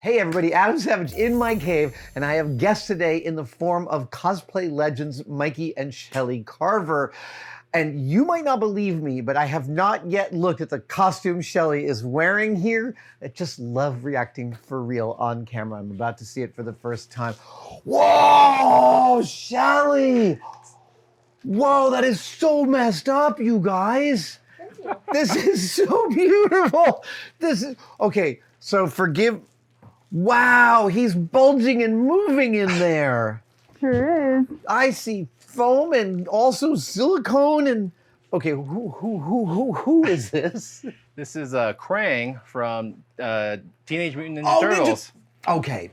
Hey everybody, Adam Savage in my cave, and I have guests today in the form of cosplay legends Mikey and Shelly Karrver. And you might not believe me, but I have not yet looked at the costume Shelly is wearing here. I just love reacting for real on camera. I'm about to see it for the first time. Whoa, Shelly! Whoa, that is so messed up, you guys. Thank you. This is so beautiful. This is, okay, so forgive. Wow, he's bulging and moving in there. Sure is. I see foam and also silicone and okay, who is this? This is Krang from Teenage Mutant Ninja Turtles. Okay.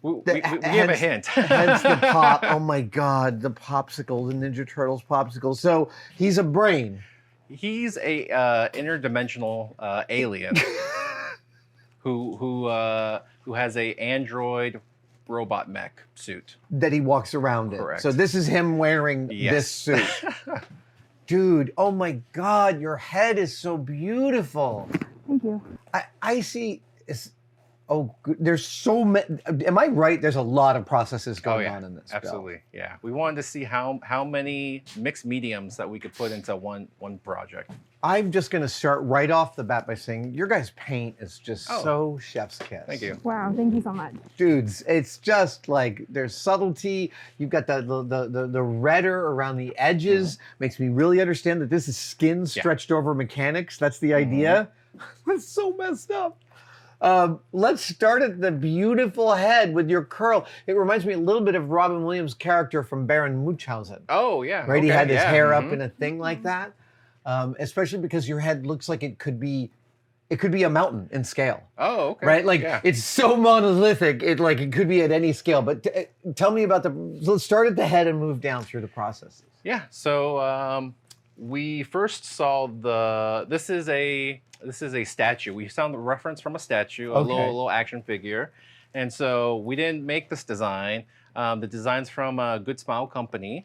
We give a hint. Hence the pop. Oh my God, the popsicle, the Ninja Turtles popsicle. So he's a brain. He's a interdimensional alien who has a android robot mech suit that he walks around in. Correct. So this is him wearing this suit. Dude, oh my God, your head is so beautiful. Thank you. I see. Oh, there's so many. Am I right? There's a lot of processes going on in this. Absolutely, yeah. We wanted to see how many mixed mediums that we could put into one project. I'm just going to start right off the bat by saying your guys' paint is just so chef's kiss. Thank you. Wow, thank you so much. Dudes, it's just like there's subtlety. You've got the redder around the edges. Makes me really understand that this is skin stretched over mechanics. That's the idea. It's so messed up. Let's start at the beautiful head with your curl. It reminds me a little bit of Robin Williams' character from Baron Munchausen. Oh, yeah. Right? He had his hair up in a thing like that. Especially because your head looks like it could be a mountain in scale. Oh, okay. Right? Like it's so monolithic, it could be at any scale. But tell me about let's start at the head and move down through the processes. Yeah, so we first saw this is a statue. We found the reference from a statue, a little action figure. And so we didn't make this design. The design's from a Good Smile company.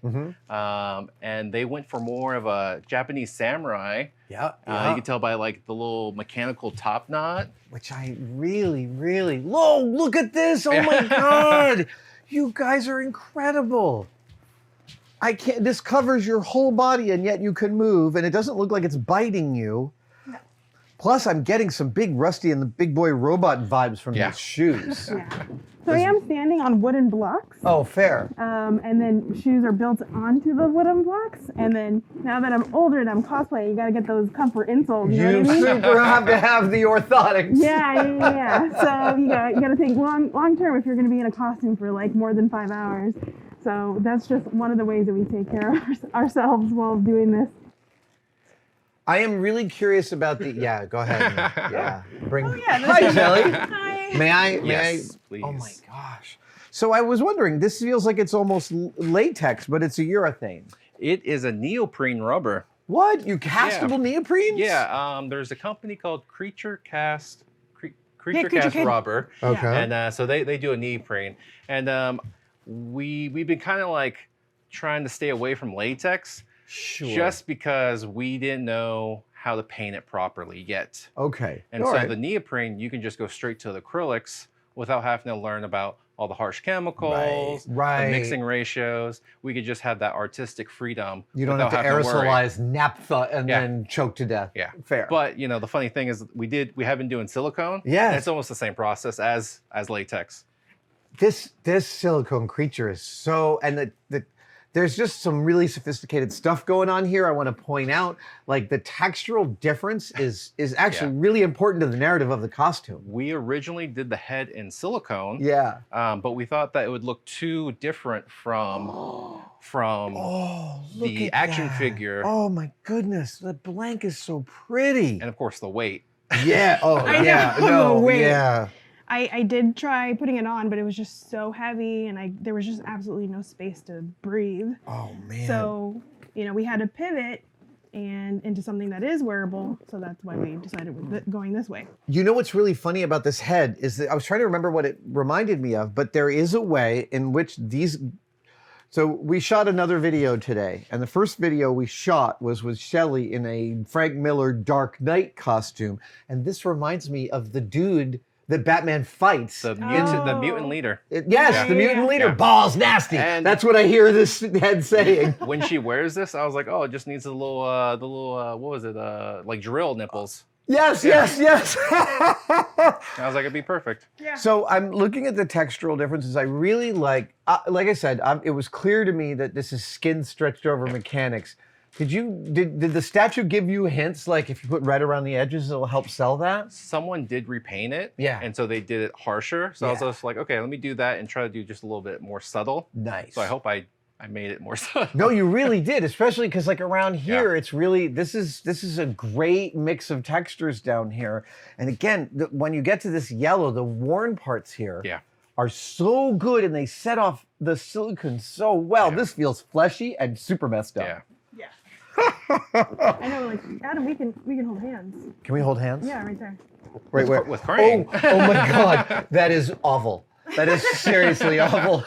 And they went for more of a Japanese samurai. Yeah. You can tell by like the little mechanical top knot. Which I really, really, whoa, look at this. Oh my God. You guys are incredible. This covers your whole body and yet you can move and it doesn't look like it's biting you. Plus, I'm getting some big Rusty and the Big Boy Robot vibes from these shoes. Yeah. So I am standing on wooden blocks. Oh, fair. And then shoes are built onto the wooden blocks. And then now that I'm older and I'm cosplaying, you got to get those comfort insoles. You know what I mean? super have to have the orthotics. Yeah. So you got to think long term if you're going to be in a costume for like more than 5 hours. So that's just one of the ways that we take care of ourselves while doing this. I am really curious about the. Yeah, go ahead. Bring. Hi, Hi, Shelly. Hi. May I? Yes, please. Oh my gosh. So I was wondering. This feels like it's almost latex, but it's a urethane. It is a neoprene rubber. What? You castable neoprenes? Yeah. There's a company called Creature Cast Creature Rubber. Okay. And so they do a neoprene. And we've been kind of like trying to stay away from latex. Sure. Just because we didn't know how to paint it properly yet. Okay. And all so right. the neoprene, you can just go straight to the acrylics without having to learn about all the harsh chemicals, the mixing ratios. We could just have that artistic freedom. You don't have to aerosolize naphtha and then choke to death. Yeah. Fair. But the funny thing is we have been doing silicone. Yeah. And it's almost the same process as latex. This silicone creature is so, and there's just some really sophisticated stuff going on here. I want to point out, like the textural difference is actually really important to the narrative of the costume. We originally did the head in silicone. Yeah. But we thought that it would look too different from the action figure. Oh my goodness, the blank is so pretty. And of course the weight. Yeah. Oh I yeah. know, No. wait. Yeah. I did try putting it on, but it was just so heavy, and there was just absolutely no space to breathe. Oh man. So, we had to pivot and into something that is wearable. So that's why we decided with going this way. You know what's really funny about this head is that I was trying to remember what it reminded me of, but there is a way in which these. So we shot another video today, and the first video we shot was with Shelly in a Frank Miller Dark Knight costume, and this reminds me of the dude that Batman fights. The mutant leader. Yes, the mutant leader. Yeah. Balls nasty. And that's what I hear this head saying. When she wears this, I was like, oh, it just needs a little, what was it? Like drill nipples. Yes. I was like, it'd be perfect. Yeah. So I'm looking at the textural differences. I really like I said, it was clear to me that this is skin stretched over mechanics. Did the statue give you hints, like if you put red around the edges, it'll help sell that? Someone did repaint it. Yeah. And so they did it harsher. So I was just like, okay, let me do that and try to do just a little bit more subtle. Nice. So I hope I made it more subtle. No, you really did, especially because like around here, it's really, this is a great mix of textures down here. And again, when you get to this yellow, the worn parts here are so good and they set off the silicone so well. This feels fleshy and super messed up. Yeah. I know, like Adam, we can hold hands. Can we hold hands? Yeah, right there. Right where? With Krang. Oh my God, that is awful. That is seriously awful.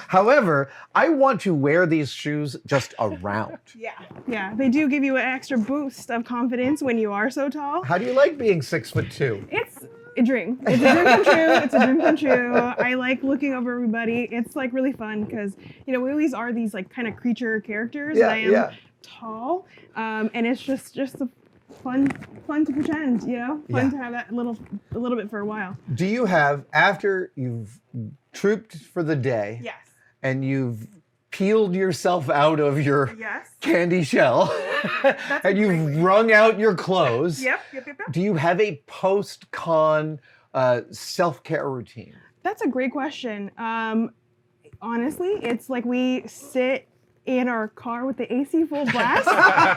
However, I want to wear these shoes just around. Yeah, they do give you an extra boost of confidence when you are so tall. How do you like being 6'2"? It's a dream. It's a dream come true. It's a dream come true. I like looking over everybody. It's like really fun because, you know, we always are these like kind of creature characters. And I am tall. And it's just fun to pretend, you know? Fun to have that a little bit for a while. Do you have, after you've trooped for the day and you've peeled yourself out of your candy shell and you've wrung out your clothes, do you have a post-con self-care routine? That's a great question. Honestly, it's like we sit in our car with the AC full blast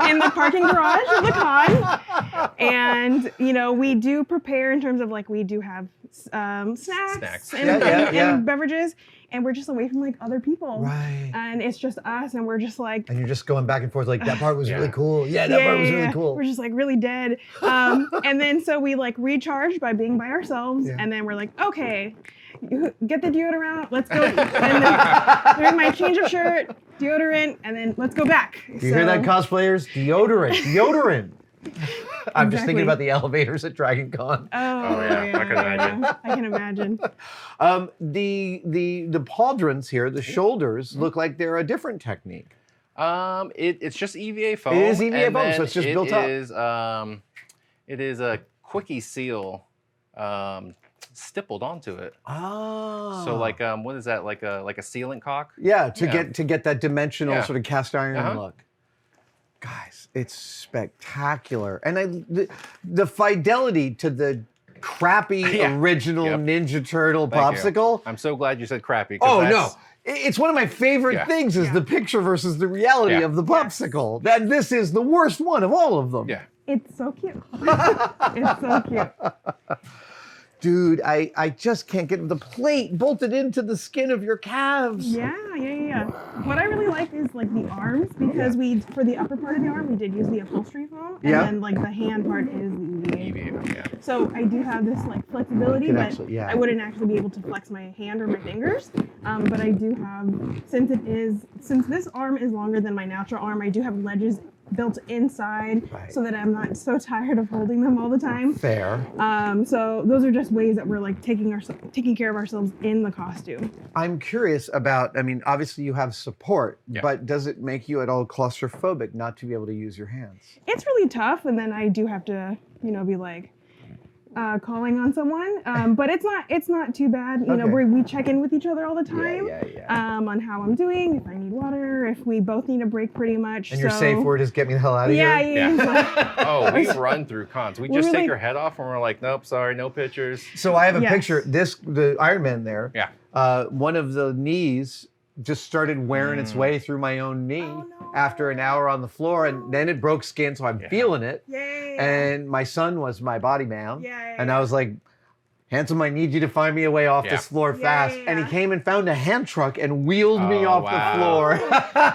in the parking garage of the con. And, you know, we do prepare in terms of like, we do have snacks and beverages, and we're just away from like other people. Right. And it's just us, and we're just like. And you're just going back and forth like, that part was really cool. Yeah, that part was really cool. We're just like really dead. And then so we like recharge by being by ourselves, and then we're like, okay, get the deodorant out, let's go. And then there's my change of shirt, deodorant, and then let's go back. Do you hear that, cosplayers? Deodorant. I'm just thinking about the elevators at Dragon Con. Oh yeah, I can imagine. I can imagine. The pauldrons here, the shoulders, look like they're a different technique. It's just EVA foam. It is EVA foam, so it's just built up. It is a quickie seal stippled onto it. Oh. So like what is that, like a sealant caulk? Yeah, to get that dimensional sort of cast iron look. Guys, it's spectacular. And the fidelity to the crappy original Ninja Turtle popsicle. I'm so glad you said crappy. Oh no. It's one of my favorite things is the picture versus the reality of the popsicle. That this is the worst one of all of them. Yeah. It's so cute. It's so cute. Dude, I just can't get the plate bolted into the skin of your calves. Yeah. What I really like is like the arms, because for the upper part of the arm, we did use the upholstery foam, and then like the hand part is the EVA. So I do have this like flexibility, but I wouldn't actually be able to flex my hand or my fingers. But I do have, since this arm is longer than my natural arm, I do have ledges built inside so that I'm not so tired of holding them all the time. Fair. So those are just ways that we're like taking care of ourselves in the costume. I'm curious about, I mean, obviously you have support, but does it make you at all claustrophobic not to be able to use your hands? It's really tough, and then I do have to, you know, be like, calling on someone, but it's not too bad. You know, we check in with each other all the time on how I'm doing, if I need water, if we both need a break, pretty much. And your safe word is get me the hell out of here? Yeah. Oh, we run through cons. We just take our head off and we're like, nope, sorry, no pictures. So I have a picture. The Iron Man there. Yeah. One of the knees just started wearing its way through my own knee after an hour on the floor, and then it broke skin, so I'm feeling it. And my son was my body man, and I was like, handsome, I need you to find me a way off this floor fast. And he came and found a hand truck and wheeled me off the floor.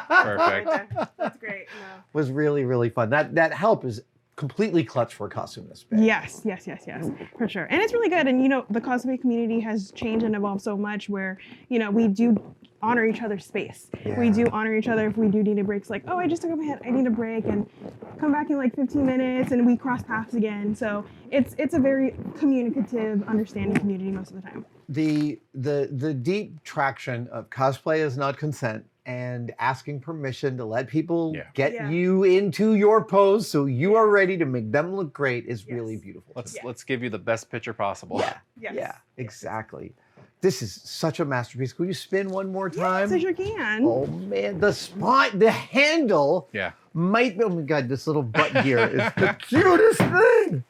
Perfect. That's great. No. Was really, really fun. That help is completely clutch for a costume this big. Yes, for sure. And it's really good. And, you know, the cosplay community has changed and evolved so much where, you know, we do honor each other's space. Yeah. We do honor each other if we do need a break. It's like, oh, I just took off my head, I need a break, and come back in like 15 minutes and we cross paths again. So it's a very communicative, understanding community most of the time. The deep traction of cosplay is not consent, and asking permission to let people get you into your pose so you are ready to make them look great is really beautiful. Let's give you the best picture possible. Yeah, exactly. This is such a masterpiece. Could you spin one more time? Yes, I sure can. Oh man, the handle might be, oh my God, this little butt gear is the cutest thing.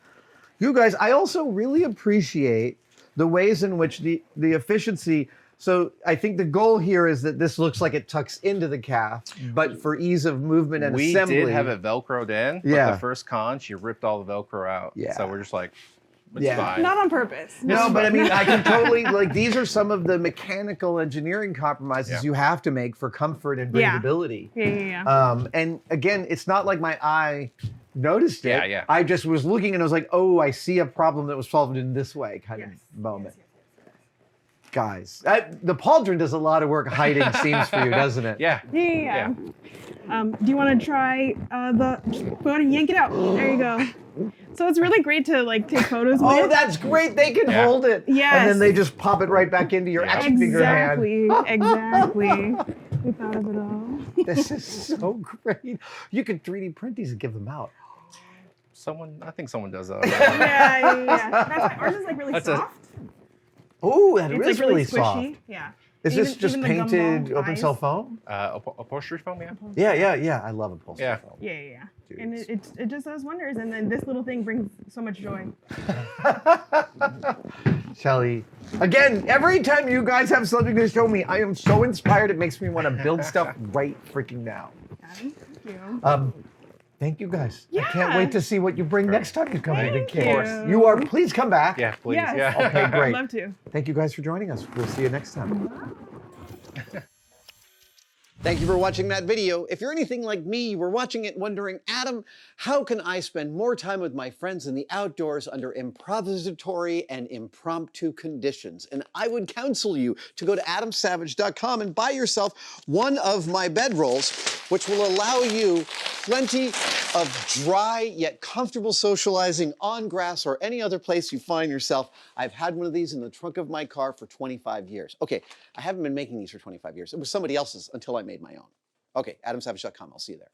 You guys, I also really appreciate the ways in which the efficiency, so I think the goal here is that this looks like it tucks into the calf, but for ease of movement and assembly. We did have it Velcroed in, but the first con, she ripped all the Velcro out. So we're just like, it's fine. Not on purpose. No, but I mean, I can totally, like, these are some of the mechanical engineering compromises you have to make for comfort and breathability. And again, it's not like my eye noticed it. I just was looking and I was like, oh, I see a problem that was solved in this way kind of moment. Guys, the pauldron does a lot of work hiding seams for you, doesn't it? Do you want to try go ahead and yank it out? There you go. So it's really great to like take photos with. Oh, that's great. They can hold it. Yes. And then they just pop it right back into your action figure hand. Exactly. We thought of it all. This is so great. You could 3D print these and give them out. I think someone does that. That's why ours is like really soft. Oh, that it's is like really soft. squishy. Is this just painted open cell foam? Upholstery foam, Yeah. I love upholstery foam. Yeah. And it just does wonders. And then this little thing brings so much joy. Shelly, again, every time you guys have something to show me, I am so inspired. It makes me want to build stuff right freaking now. Thank you. Thank you guys. I can't wait to see what you bring next time you come to the cave. Of course. You are, please come back. Yeah, please. Yes. Okay, great. I'd love to. Thank you guys for joining us. We'll see you next time. Thank you for watching that video. If you're anything like me, you were watching it wondering, Adam, how can I spend more time with my friends in the outdoors under improvisatory and impromptu conditions? And I would counsel you to go to adamsavage.com and buy yourself one of my bedrolls, which will allow you plenty of dry yet comfortable socializing on grass or any other place you find yourself. I've had one of these in the trunk of my car for 25 years. Okay, I haven't been making these for 25 years. It was somebody else's until I made my own. Okay, adamsavage.com. I'll see you there.